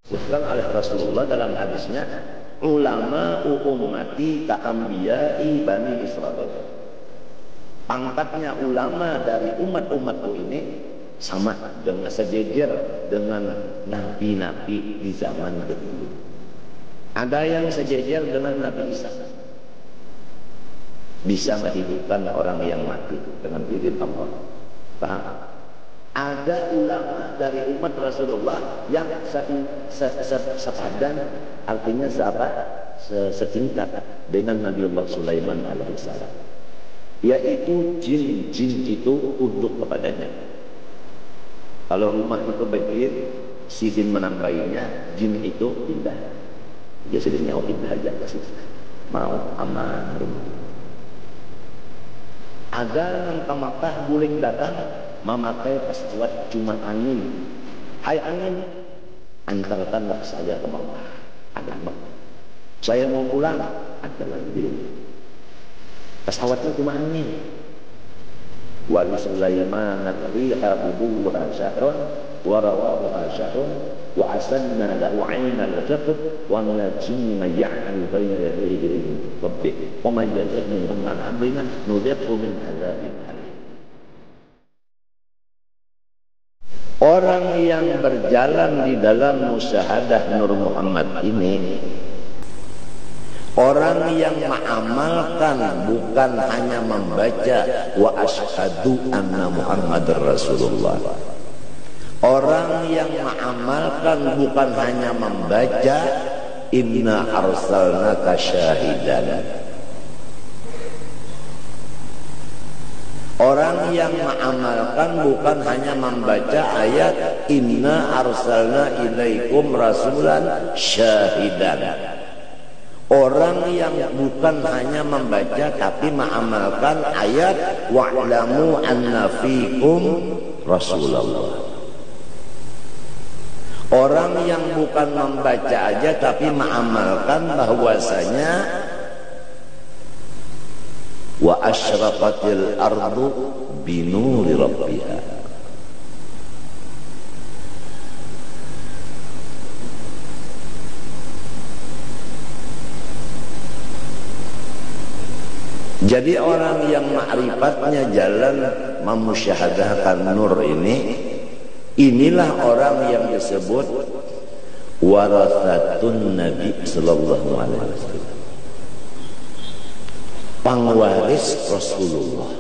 Disebutkan oleh Rasulullah dalam hadisnya, ulama ummati ka'ambiyai bani Israel. Pangkatnya ulama dari umat-umatku ini sama dengan sejejer dengan nabi-nabi di zaman dahulu. Ada yang sejejer dengan Nabi Isa, bisa menghidupkan orang yang mati dengan izin Allah. Paham? Ada ulama dari umat Rasulullah yang sepadan, artinya setingkat dengan Nabiullah Sulaiman alaihissalam, yaitu jin-jin itu tunduk kepadanya. Kalau rumah itu baik, si jin menambahinya, jin itu pindah. Dia sedihnya pindah aja kasih, mau aman rumah. Ada yang ke Makkah boleh datang memakai pesawat cuma angin. Hai angin, antarkanlah saya ke Makkah. Ada di Makkah. Saya mau pulang, ada lagi di rumah. Pesawatnya cuma angin. Wa Sulaiman riha bubuha syahrun wa rawaha syahrun wa asanna lahu 'ayna al-jabr wa najinna ya'al bayna yadayhi rabbih wa man yajidni min amrina nudhiqhu min adzabin alim. Orang yang berjalan di dalam musyahadah Nur Muhammad ini, orang yang mengamalkan, bukan hanya membaca wa asyhadu anna Muhammadar Rasulullah. Orang yang mengamalkan, bukan hanya membaca inna arsalnaka syahidan. Orang yang mengamalkan, bukan hanya membaca ayat inna arsalna ilaikum rasulan syahidan. Orang yang bukan hanya membaca tapi mengamalkan ayat wa'lamu anna fikum Rasulullah. Orang yang bukan membaca aja tapi mengamalkan bahwasanya wa asyraqatil ardu binuri rabbiha. Jadi orang yang ma'rifatnya jalan memusyahadahkan nur ini, inilah orang yang disebut warathatun Nabi sallallahu alaihi wasallam, pengwaris Rasulullah.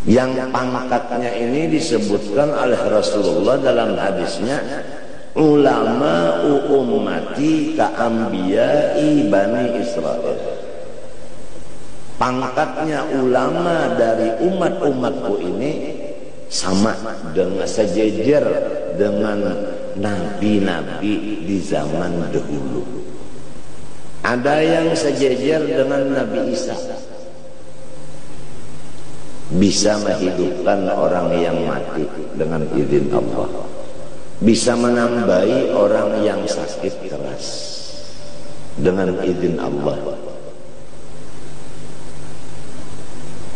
Yang pangkatnya ini disebutkan oleh Rasulullah dalam hadisnya, ulama ummati ka'ambiyai bani Israel. Pangkatnya ulama dari umat-umatku ini sama dengan sejejer dengan nabi-nabi di zaman dahulu. Ada yang sejejer dengan Nabi Isa, bisa menghidupkan orang yang mati dengan izin Allah, bisa menambahi orang yang sakit keras dengan izin Allah,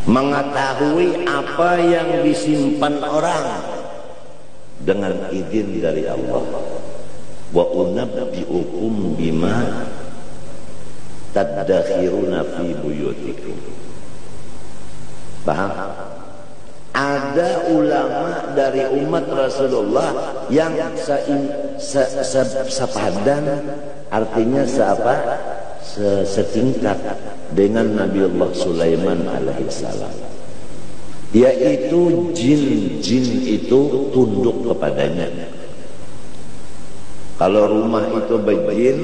mengetahui apa yang disimpan orang dengan izin dari Allah. Wa unabbi'ukum bima tadakhiruna fi buyutikum. Paham? Ada ulama dari umat Rasulullah yang sepadan, artinya setingkat dengan Nabiullah Sulaiman alaihissalam, yaitu jin-jin itu tunduk kepadanya. Kalau rumah itu berjin,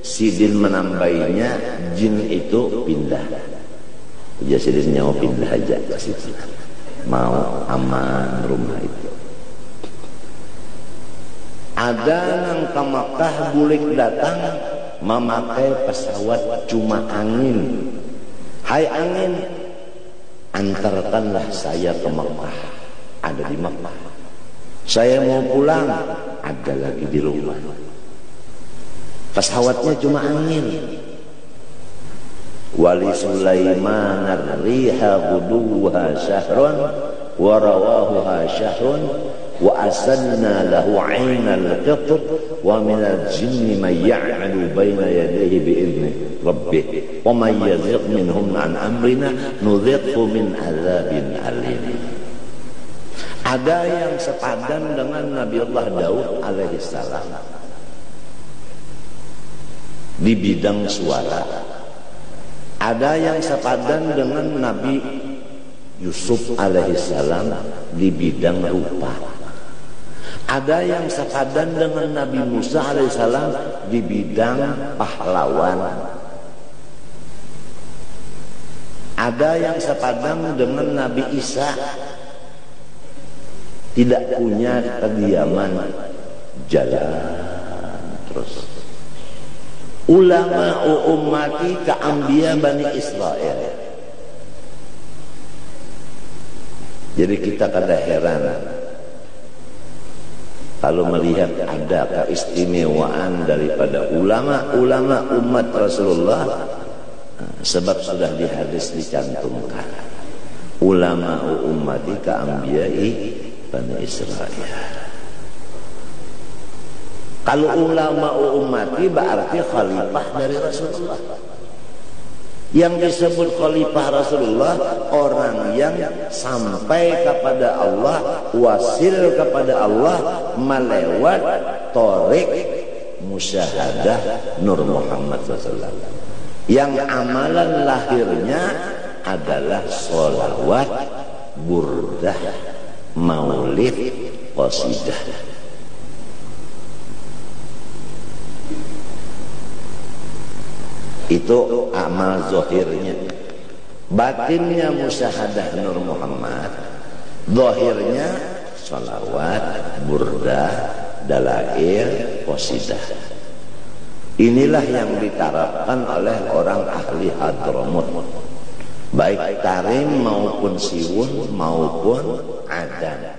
si jin menambahinya, jin itu pindah. Ya sidin nyawa pindah aja ke situ, mau aman rumah itu. Ada yang ke Makkah boleh datang memakai pesawat cuma angin. Hai angin, antarkanlah saya ke Makkah. Ada di Makkah. Saya mau pulang, ada lagi di rumah. Pesawatnya cuma angin. Wali Sulaiman riha guduha syahrun wa rawahuha syahrun wa asanna lahu 'ainal qitr wa minal jinni man ya'malu baina yadayhi bi'izni rabbih wa man yazigh minhum an amrina nudhiqhu min adzabin alim. Ada yang sepadan dengan Nabiullah Daud alaihi salam di bidang suara. Ada yang sepadan dengan Nabi Yusuf alaihi salam di bidang rupa. Ada yang sepadan dengan Nabi Musa alaihissalam di bidang pahlawan. Ada yang sepadan dengan Nabi Isa, tidak punya kediaman, jalan terus. Ulama ummati ka'ambiya Bani Israel. Jadi kita kada heran kalau melihat ada keistimewaan daripada ulama-ulama umat Rasulullah, sebab sudah di hadis dicantumkan ulama ummati ka'ambiyai Bani Israel. Kalau ulama ummati berarti khalifah dari Rasulullah. Yang disebut khalifah Rasulullah orang yang sampai kepada Allah, wasil kepada Allah melewat tarik musyahadah Nur Muhammad SAW. Yang amalan lahirnya adalah sholawat, burdah, maulid, qasidah. Itu amal zahirnya. Batinnya musyahadah Nur Muhammad, zahirnya salawat, burdah, dalail, qasidah. Inilah yang ditarapkan oleh orang ahli Hadramut, baik tarim maupun siwun maupun adan.